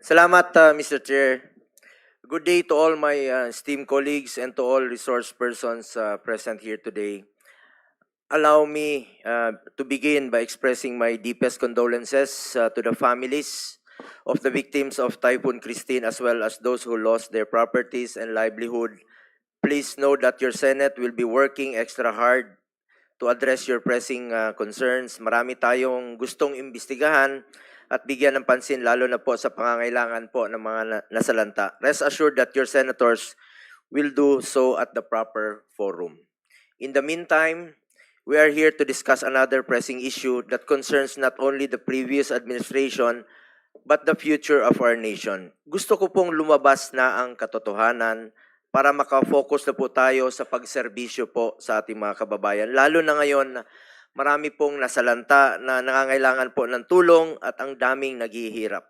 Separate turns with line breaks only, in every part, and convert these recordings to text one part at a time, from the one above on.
Salamat, Mr. Chair. Good day to all my esteemed colleagues and to all resource persons present here today. Allow me to begin by expressing my deepest condolences to the families of the victims of Typhoon Christine as well as those who lost their properties and livelihood. Please know that your Senate will be working extra hard to address your pressing concerns. Marami tayong gustong imbestigahan at bigyan ng pansin lalo na po sa pangangailangan po ng mga nasalanta. Rest assured that your senators will do so at the proper forum. In the meantime, we are here to discuss another pressing issue that concerns not only the previous administration but the future of our nation. Gusto ko pong lumabas na ang katotohanan para makafocus na po tayo sa pagserbisyo po sa ating mga kababayan. Lalo na ngayon, marami pong nasalanta na nangangailangan po ng tulong at ang daming naghihirap.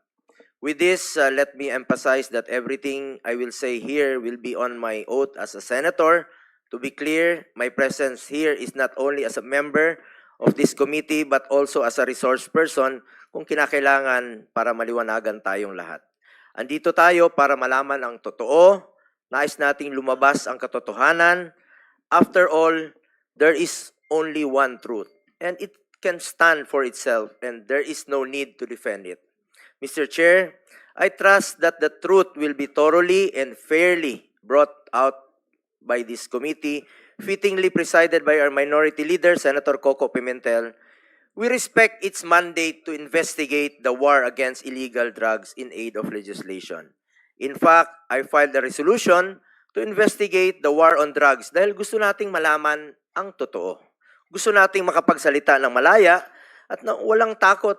With this, let me emphasize that everything I will say here will be on my oath as a senator. To be clear, my presence here is not only as a member of this committee but also as a resource person kung kinakailangan para maliwanagan tayong lahat. Andito tayo para malaman ang totoo, nais nating lumabas ang katotohanan. After all, there is only one truth and it can stand for itself and there is no need to defend it. Mr. Chair, I trust that the truth will be thoroughly and fairly brought out by this committee, fittingly presided by our minority leader, Senator Coco Pimentel. We respect its mandate to investigate the war against illegal drugs in aid of legislation. In fact, I filed a resolution to investigate the war on drugs dahil gusto nating malaman ang totoo. Gusto nating makapagsalita ng malaya at na walang takot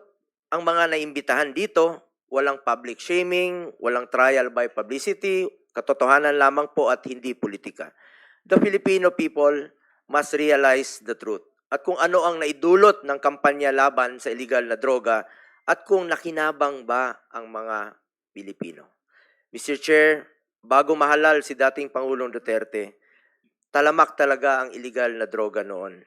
ang mga naimbitahan dito, walang public shaming, walang trial by publicity, katotohanan lamang po at hindi politika. The Filipino people must realize the truth at kung ano ang naidulot ng kampanya laban sa illegal na droga at kung nakinabang ba ang mga Pilipino. Mr. Chair, bago mahalal si dating Pangulong Duterte, talamak talaga ang illegal na droga noon.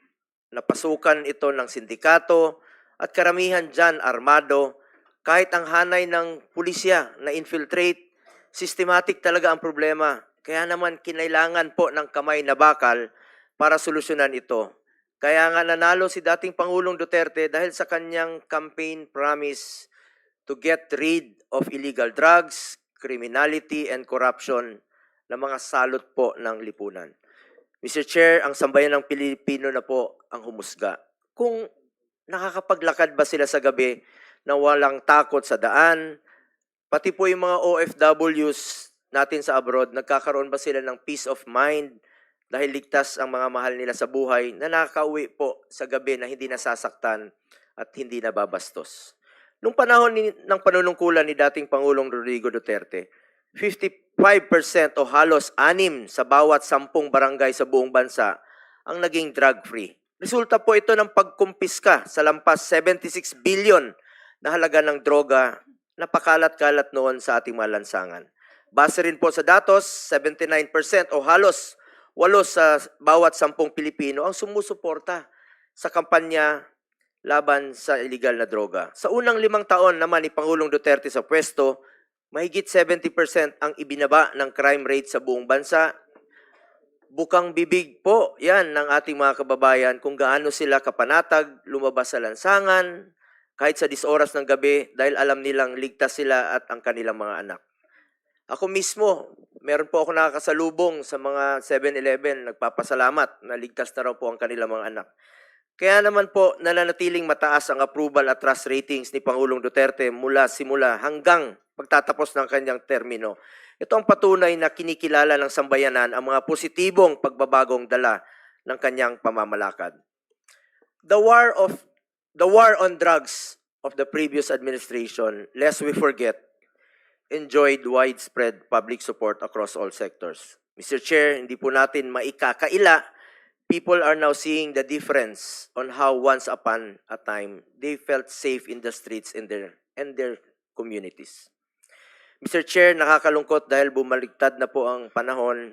Napasukan ito ng sindikato at karamihan dyan armado. Kahit ang hanay ng pulisya na infiltrate, systematic talaga ang problema. Kaya naman kinailangan po ng kamay na bakal para solusyonan ito. Kaya nga nanalo si dating Pangulong Duterte dahil sa kanyang campaign promise to get rid of illegal drugs, criminality, and corruption na mga salot po ng lipunan. Mr. Chair, ang sambayan ng Pilipino na po ang humusga. Kung nakakapaglakad ba sila sa gabi na walang takot sa daan, pati po yung mga OFWs natin sa abroad, nagkakaroon ba sila ng peace of mind dahil ligtas ang mga mahal nila sa buhay na nakakauwi po sa gabi na hindi nasasaktan at hindi nababastos. Nung panahon ng panunungkulan ni dating Pangulong Rodrigo Duterte, 55% o halos 6 sa bawat 10 barangay sa buong bansa ang naging drug-free. Resulta po ito ng pagkumpiska sa lampas 76 billion na halaga ng droga na pakalat-kalat noon sa ating mga lansangan. Base rin po sa datos, 79% o halos 8 sa bawat 10 Pilipino ang sumusuporta sa kampanya laban sa illegal na droga. Sa unang 5 taon naman ni Pangulong Duterte sa pwesto, mahigit 70% ang ibinaba ng crime rate sa buong bansa. Bukang bibig po yan ng ating mga kababayan kung gaano sila kapanatag, lumabas sa lansangan, kahit sa 10 oras ng gabi dahil alam nilang ligtas sila at ang kanilang mga anak. Ako mismo, meron po ako nakakasalubong sa mga 7-Eleven, nagpapasalamat na ligtas na raw po ang kanilang mga anak. Kaya naman po nananatiling mataas ang approval at trust ratings ni Pangulong Duterte mula simula hanggang pagtatapos ng kanyang termino. Ito ang patunay na kinikilala ng sambayanan ang mga positibong pagbabagong dala ng kanyang pamamalakad. The war on drugs of the previous administration, lest we forget, enjoyed widespread public support across all sectors. Mr. Chair, hindi po natin maikakaila. People are now seeing the difference on how once upon a time they felt safe in the streets and their communities. Mr. Chair, nakakalungkot dahil bumaliktad na po ang panahon,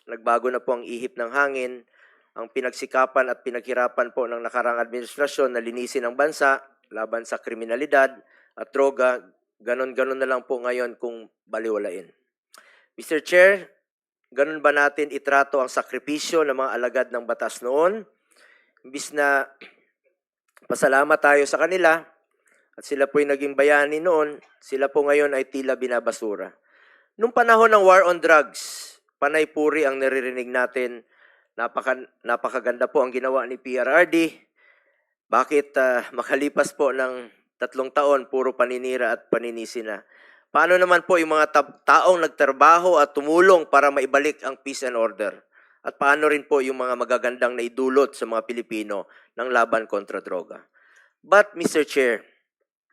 nagbago na po ang ihip ng hangin, ang pinagsikapan at pinaghirapan po ng nakarang administrasyon na linisin ang bansa laban sa kriminalidad at droga, ganon-ganon na lang po ngayon kung baliwalain. Mr. Chair, ganon ba natin itrato ang sakripisyo ng mga alagad ng batas noon? Imbis na pasalamat tayo sa kanila at sila po'y naging bayani noon, sila po ngayon ay tila binabasura. Nung panahon ng war on drugs, panay puri ang naririnig natin. Napakaganda po ang ginawa ni PRRD. Bakit makalipas po ng 3 taon, puro paninira at paninisi na? Paano naman po yung mga taong nagtrabaho at tumulong para maibalik ang peace and order? At paano rin po yung mga magagandang naidulot sa mga Pilipino ng laban kontra droga? But, Mr. Chair,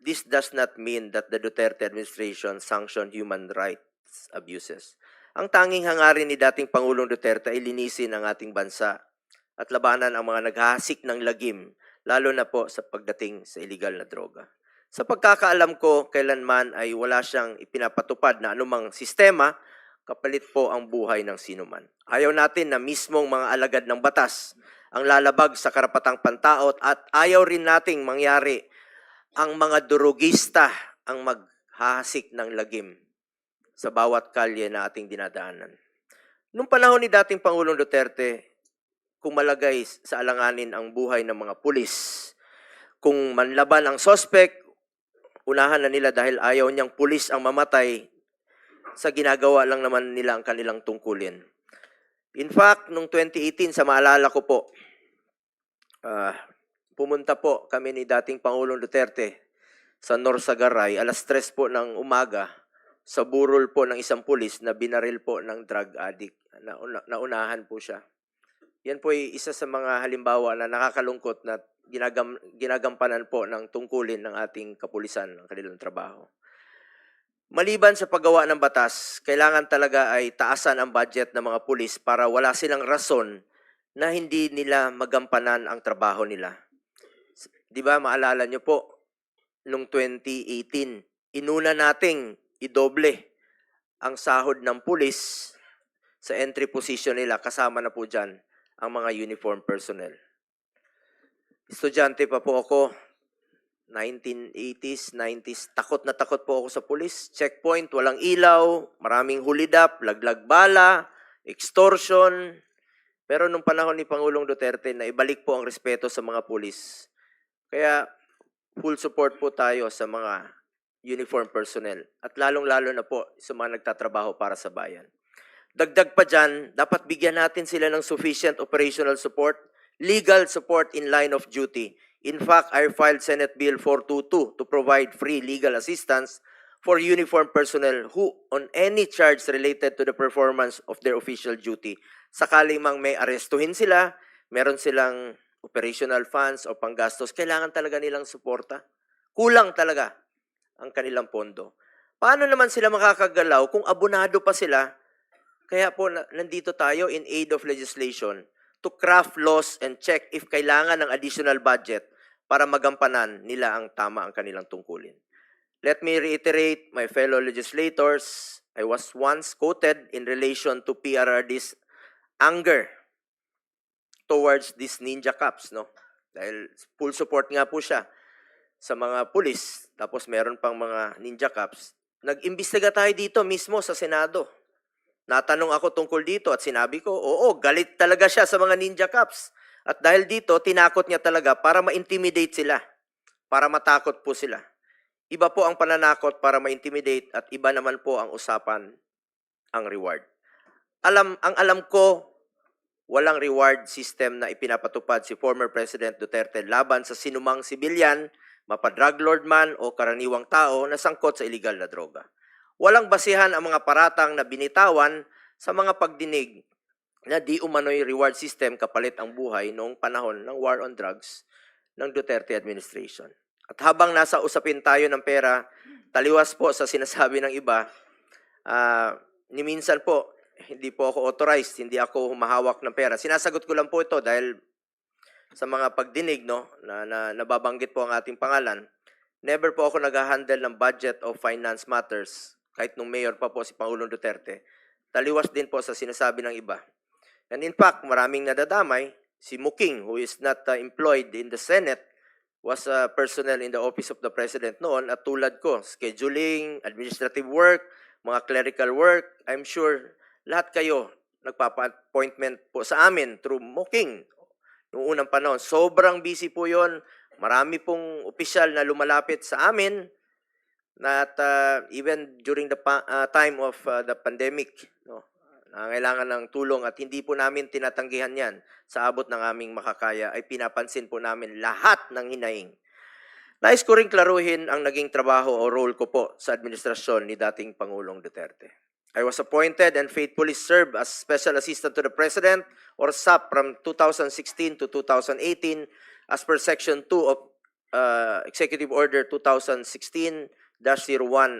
this does not mean that the Duterte administration sanctioned human rights abuses. Ang tanging hangarin ni dating Pangulong Duterte ay linisin ang ating bansa at labanan ang mga naghahasik ng lagim, lalo na po sa pagdating sa illegal na droga. Sa pagkakaalam ko, kailanman ay wala siyang ipinapatupad na anumang sistema, kapalit po ang buhay ng sinuman. Ayaw natin na mismong mga alagad ng batas ang lalabag sa karapatang pantao at ayaw rin nating mangyari ang mga durugista ang maghahasik ng lagim sa bawat kalye na ating dinadaanan. Noong panahon ni dating Pangulong Duterte, kung malagay sa alanganin ang buhay ng mga pulis, kung manlaban ang sospek, unahan na nila dahil ayaw niyang pulis ang mamatay, sa ginagawa lang naman nila ang kanilang tungkulin. In fact, noong 2018, sa maalala ko po, pumunta po kami ni dating Pangulong Duterte sa Norsagaray, 3:00 po ng umaga, sa burol po ng isang pulis na binaril po ng drug addict. Naunahan po siya. Yan po ay isa sa mga halimbawa na nakakalungkot na ginagampanan po ng tungkulin ng ating kapulisan ng kanilang trabaho. Maliban sa paggawa ng batas, kailangan talaga ay taasan ang budget ng mga pulis para wala silang rason na hindi nila magampanan ang trabaho nila. Di ba, maalala nyo po, noong 2018, inuna nating idoble ang sahod ng pulis sa entry position nila, kasama na po dyan ang mga uniform personnel. Estudyante pa po ako, 1980s, 90s, takot na takot po ako sa pulis. Checkpoint, walang ilaw, maraming hulidap, laglag bala, extortion. Pero nung panahon ni Pangulong Duterte, naibalik po ang respeto sa mga pulis. Kaya full support po tayo sa mga uniform personnel at lalong-lalo na po sa mga nagtatrabaho para sa bayan. Dagdag pa dyan, dapat bigyan natin sila ng sufficient operational support, legal support in line of duty. In fact, I filed Senate Bill 422 to provide free legal assistance for uniform personnel who on any charge related to the performance of their official duty. Sakaling mang may arestuhin sila, meron silang operational funds o panggastos, kailangan talaga nilang suporta. Kulang talaga ang kanilang pondo. Paano naman sila makakagalaw kung abonado pa sila? Kaya po nandito tayo in aid of legislation to craft laws and check if kailangan ng additional budget para magampanan nila ang tama ang kanilang tungkulin. Let me reiterate, my fellow legislators, I was once quoted in relation to PRRD's anger towards these ninja cops, no? Dahil full support nga po siya sa mga pulis, tapos meron pang mga ninja cops. Nag-imbestiga tayo dito mismo sa Senado. Natanong ako tungkol dito at sinabi ko, oo, galit talaga siya sa mga ninja cops. At dahil dito, tinakot niya talaga para ma-intimidate sila, para matakot po sila. Iba po ang pananakot para ma-intimidate at iba naman po ang usapan, ang reward. Ang alam ko, walang reward system na ipinapatupad si former President Duterte laban sa sinumang sibilyan, mapa-drug lord man o karaniwang tao na sangkot sa illegal na droga. Walang basihan ang mga paratang na binitawan sa mga pagdinig na di umano'y reward system kapalit ang buhay noong panahon ng war on drugs ng Duterte administration. At habang nasa usapin tayo ng pera, taliwas po sa sinasabi ng iba, ni minsan po, hindi po ako authorized, hindi ako humahawak ng pera. Sinasagot ko lang po ito dahil sa mga pagdinig, no, na nababanggit po ang ating pangalan. Never po ako nag-handle ng budget of finance matters, kahit nung mayor pa po si Pangulong Duterte. Taliwas din po sa sinasabi ng iba. And in fact, maraming nadadamay, si Muking, who is not employed in the Senate, was personnel in the Office of the President noon at tulad ko, scheduling, administrative work, mga clerical work, I'm sure lahat kayo nagpapa-appointment po sa amin through Mooking noong unang panahon. Sobrang busy po yon. Marami pong opisyal na lumalapit sa amin na at even during the time of the pandemic, no, nangailangan ng tulong at hindi po namin tinatanggihan yan sa abot ng aming makakaya ay pinapansin po namin lahat ng hinaing. Nais ko rin klaruhin ang naging trabaho o role ko po sa administrasyon ni dating Pangulong Duterte. I was appointed and faithfully served as Special Assistant to the President or SAP from 2016 to 2018 as per Section 2 of Executive Order 2016-01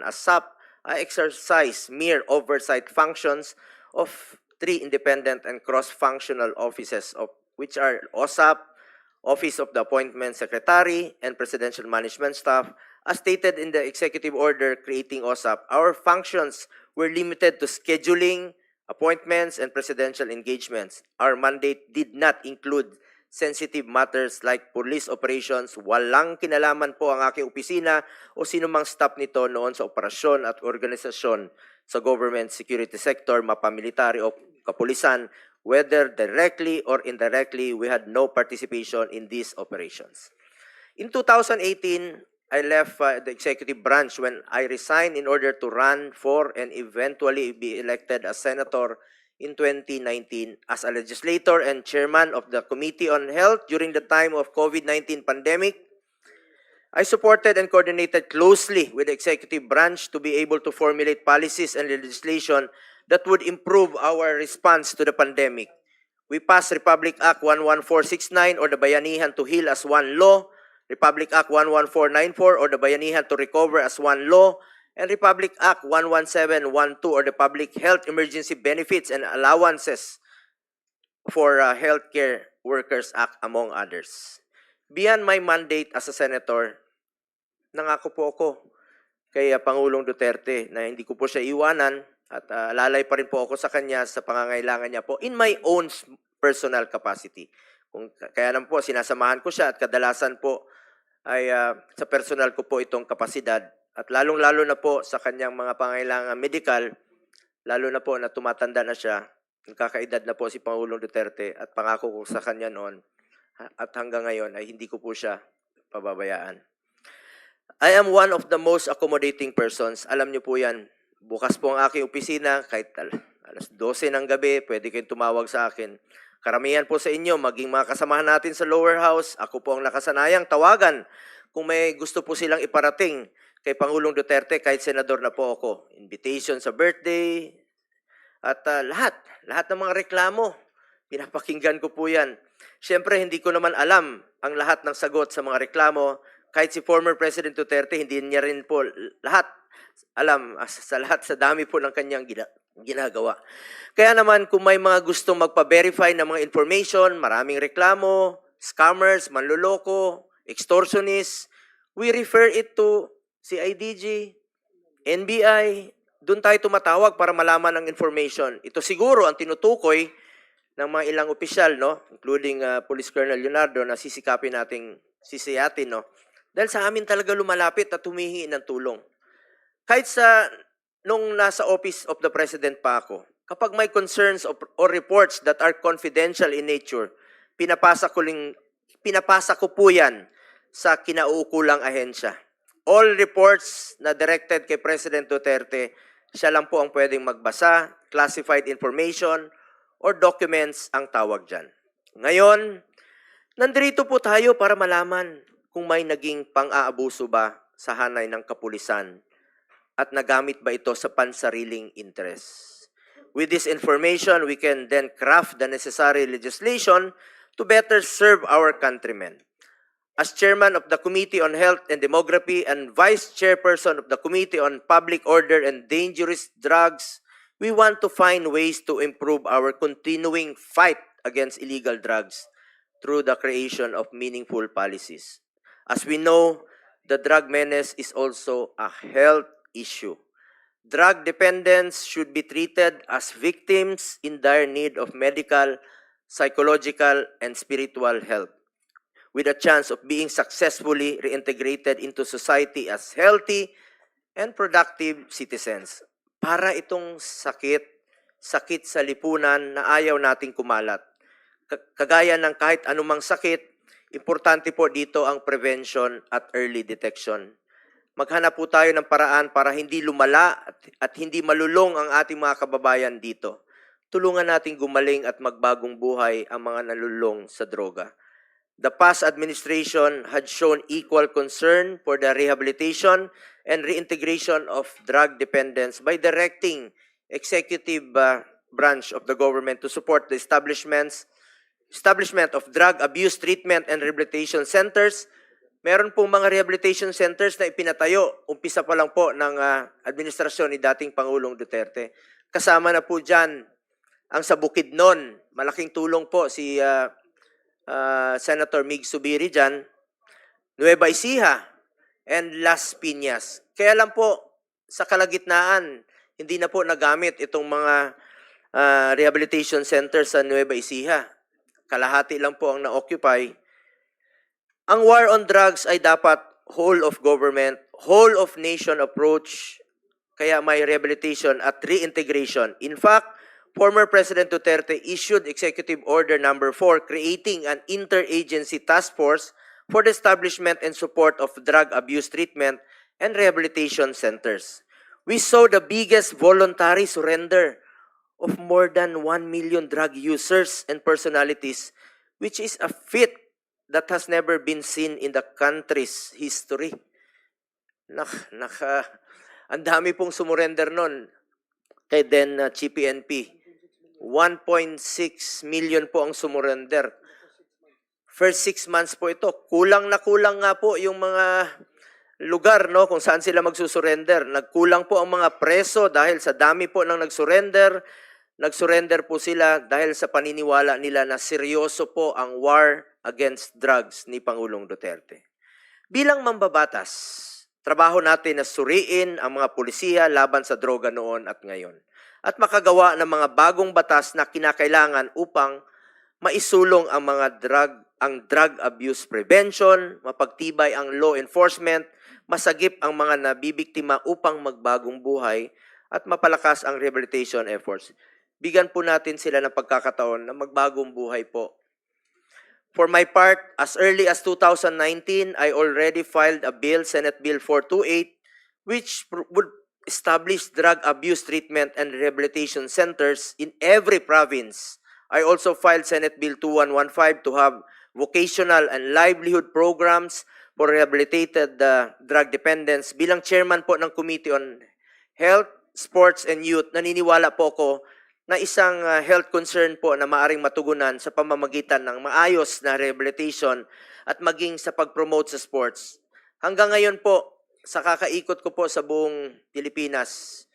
as SAP. I exercise mere oversight functions of 3 independent and cross-functional offices of which are OSAP, Office of the Appointment Secretary, and Presidential Management Staff. As stated in the Executive Order creating OSAP, our functions were limited to scheduling, appointments, and presidential engagements. Our mandate did not include sensitive matters like police operations. Walang kinalaman po ang aking opisina o sinumang staff nito noon sa operasyon at organisasyon sa government security sector, mapamilitary o kapulisan. Whether directly or indirectly, we had no participation in these operations. In 2018, I left the executive branch when I resigned in order to run for and eventually be elected as senator in 2019 as a legislator and chairman of the Committee on Health during the time of COVID-19 pandemic. I supported and coordinated closely with the executive branch to be able to formulate policies and legislation that would improve our response to the pandemic. We passed Republic Act 11469 or the Bayanihan to Heal as one law, Republic Act 11494 or the Bayanihan to Recover as one law, and Republic Act 11712 or the Public Health Emergency Benefits and Allowances for Healthcare Workers Act, among others. Beyond my mandate as a senator, nangako po ako kay Pangulong Duterte na hindi ko po siya iwanan at lalay pa rin po ako sa kanya sa pangangailangan niya po in my own personal capacity. Kaya naman po, sinasamahan ko siya at kadalasan po ay sa personal ko po itong kapasidad. At lalong-lalo na po sa kanyang mga pangangailangan medical, lalo na po na tumatanda na siya, kakaedad na po si Pangulong Duterte at pangako ko sa kanya noon at hanggang ngayon ay hindi ko po siya pababayaan. I am one of the most accommodating persons. Alam niyo po yan. Bukas po ang aking opisina, kahit alas 12 ng gabi, pwede kayong tumawag sa akin. Karamihan po sa inyo, maging mga kasamahan natin sa lower house, ako po ang nakasanayang tawagan kung may gusto po silang iparating kay Pangulong Duterte, kahit senador na po ako. Invitation sa birthday, at lahat ng mga reklamo, pinapakinggan ko po yan. Siyempre, hindi ko naman alam ang lahat ng sagot sa mga reklamo. Kahit si former President Duterte, hindi niya rin po lahat alam sa lahat, sa dami po ng kanyang ginagawa. Kaya naman, kung may mga gustong magpa-verify ng mga information, maraming reklamo, scammers, manloloko, extortionists, we refer it to CIDG, NBI, doon tayo tumatawag para malaman ang information. Ito siguro ang tinutukoy ng mga ilang opisyal, no? Including Police Colonel Leonardo, na sisikapin nating sisiyatin, no? Dahil sa amin talaga lumalapit at humihingi ng tulong. Kahit nung nasa Office of the President pa ako, kapag may concerns or reports that are confidential in nature, pinapasa ko po yan sa kinauukulang ahensya. All reports na directed kay President Duterte, siya lang po ang pwedeng magbasa, classified information, or documents ang tawag dyan. Ngayon, nandito po tayo para malaman kung may naging pang-aabuso ba sa hanay ng kapulisan at nagamit ba ito sa pansariling interest. With this information, we can then craft the necessary legislation to better serve our countrymen. As chairman of the Committee on Health and Demography and vice chairperson of the Committee on Public Order and Dangerous Drugs, we want to find ways to improve our continuing fight against illegal drugs through the creation of meaningful policies. As we know, the drug menace is also a health issue. Drug dependents should be treated as victims in dire need of medical, psychological, and spiritual help. with a chance of being successfully reintegrated into society as healthy and productive citizens. Para itong sakit sa lipunan na ayaw nating kumalat. Kagaya ng kahit anumang sakit, importante po dito ang prevention at early detection. Maghanap po tayo ng paraan para hindi lumala at hindi malulong ang ating mga kababayan dito. Tulungan nating gumaling at magbagong buhay ang mga nalulong sa droga. The past administration had shown equal concern for the rehabilitation and reintegration of drug dependents by directing executive branch of the government to support the establishment of drug abuse treatment and rehabilitation centers. Meron pong mga rehabilitation centers na ipinatayo, umpisa pa lang po ng administrasyon ni dating Pangulong Duterte. Kasama na po dyan ang sa Bukidnon, malaking tulong po si Senator Mig Subiri dyan, Nueva Ecija, and Las Piñas. Kaya lang po, sa kalagitnaan, hindi na po nagamit itong mga rehabilitation centers sa Nueva Ecija. Kalahati lang po ang na-occupy. Ang war on drugs ay dapat whole of government, whole of nation approach, kaya may rehabilitation at reintegration. In fact, former President Duterte issued Executive Order Number 4 creating an interagency task force for the establishment and support of drug abuse treatment and rehabilitation centers. We saw the biggest voluntary surrender of more than 1 million drug users and personalities, which is a feat that has never been seen in the country's history. Ang dami pong sumurrender nun kay then Chief PNP. 1.6 million po ang sumurrender. First 6 months po ito. Kulang na kulang nga po yung mga lugar, no, kung saan sila magsusurrender. Nagkulang po ang mga preso dahil sa dami po ng nagsurrender. Nagsurrender po sila dahil sa paniniwala nila na seryoso po ang war against drugs ni Pangulong Duterte. Bilang mambabatas, trabaho natin na suriin ang mga pulisiya laban sa droga noon at ngayon, at makagawa ng mga bagong batas na kinakailangan upang maisulong ang drug abuse prevention, mapagtibay ang law enforcement, masagip ang mga nabibiktima upang magbagong buhay, at mapalakas ang rehabilitation efforts. Bigyan po natin sila ng pagkakataon na magbagong buhay po. For my part, as early as 2019, I already filed a bill, Senate Bill 428, which would establish drug abuse treatment and rehabilitation centers in every province. I also filed Senate Bill 2115 to have vocational and livelihood programs for rehabilitated drug dependents. Bilang chairman po ng Committee on Health, Sports, and Youth, naniniwala po ko na isang health concern po na maaring matugunan sa pamamagitan ng maayos na rehabilitation at maging sa pag-promote sa sports. Hanggang ngayon po, sa kakaikot ko po sa buong Pilipinas,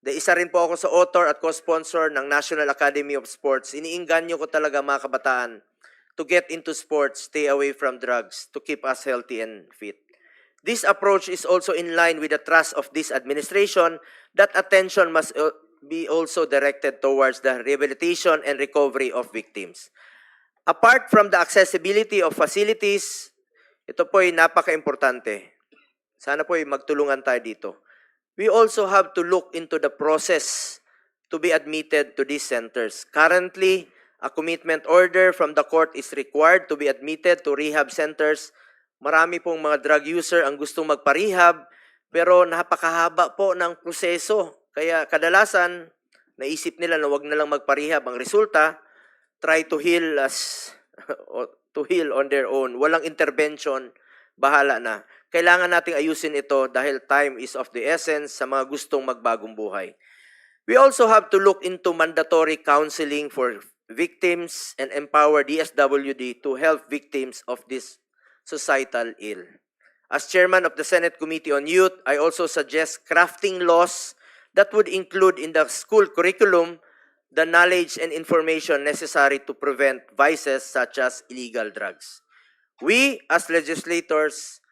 isa rin po ako sa author at co-sponsor ng National Academy of Sports. Iniinganyo ko talaga mga kabataan to get into sports, stay away from drugs, to keep us healthy and fit. This approach is also in line with the thrust of this administration that attention must be also directed towards the rehabilitation and recovery of victims. Apart from the accessibility of facilities, ito po ay napaka-importante. Sana po ay magtulungan tayo dito. We also have to look into the process to be admitted to these centers. Currently, a commitment order from the court is required to be admitted to rehab centers. Marami pong mga drug user ang gustong magpa-rehab, pero napakahaba po ng proseso. Kaya kadalasan, naisip nila na wag na lang magpa-rehab. Ang resulta, try to heal on their own. Walang intervention, bahala na. Kailangan nating ayusin ito dahil time is of the essence sa mga gustong magbagong buhay. We also have to look into mandatory counseling for victims and empower DSWD to help victims of this societal ill. As chairman of the Senate Committee on Youth, I also suggest crafting laws that would include in the school curriculum the knowledge and information necessary to prevent vices such as illegal drugs. We, as legislators,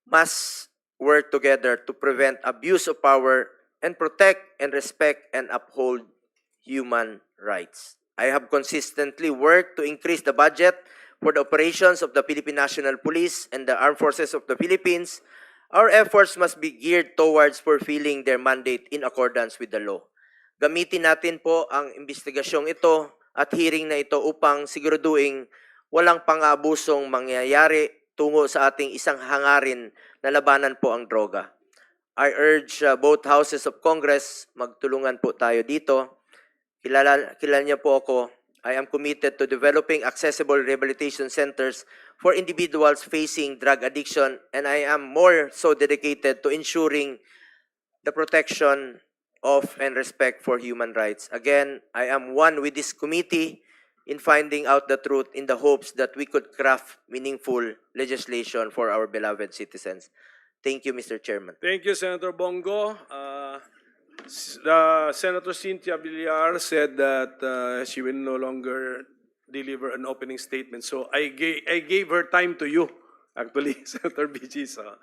must work together to prevent abuse of power and protect and respect and uphold human rights. I have consistently worked to increase the budget for the operations of the Philippine National Police and the Armed Forces of the Philippines, our efforts must be geared towards fulfilling their mandate in accordance with the law. Gamitin natin po ang investigasyong ito at hearing na ito upang siguraduhin walang pang-abusong mangyayari tungo sa ating isang hangarin na labanan po ang droga. I urge both houses of Congress, magtulungan po tayo dito. Kilala niyo po ako. I am committed to developing accessible rehabilitation centers for individuals facing drug addiction, and I am more so dedicated to ensuring the protection of and respect for human rights. Again, I am one with this committee in finding out the truth in the hopes that we could craft meaningful legislation for our beloved citizens. Thank you, Mr. Chairman.
Thank you, Senator Bongo. Senator Cynthia Villar said that she will no longer deliver an opening statement. So I gave her time to you, actually, Senator BG. So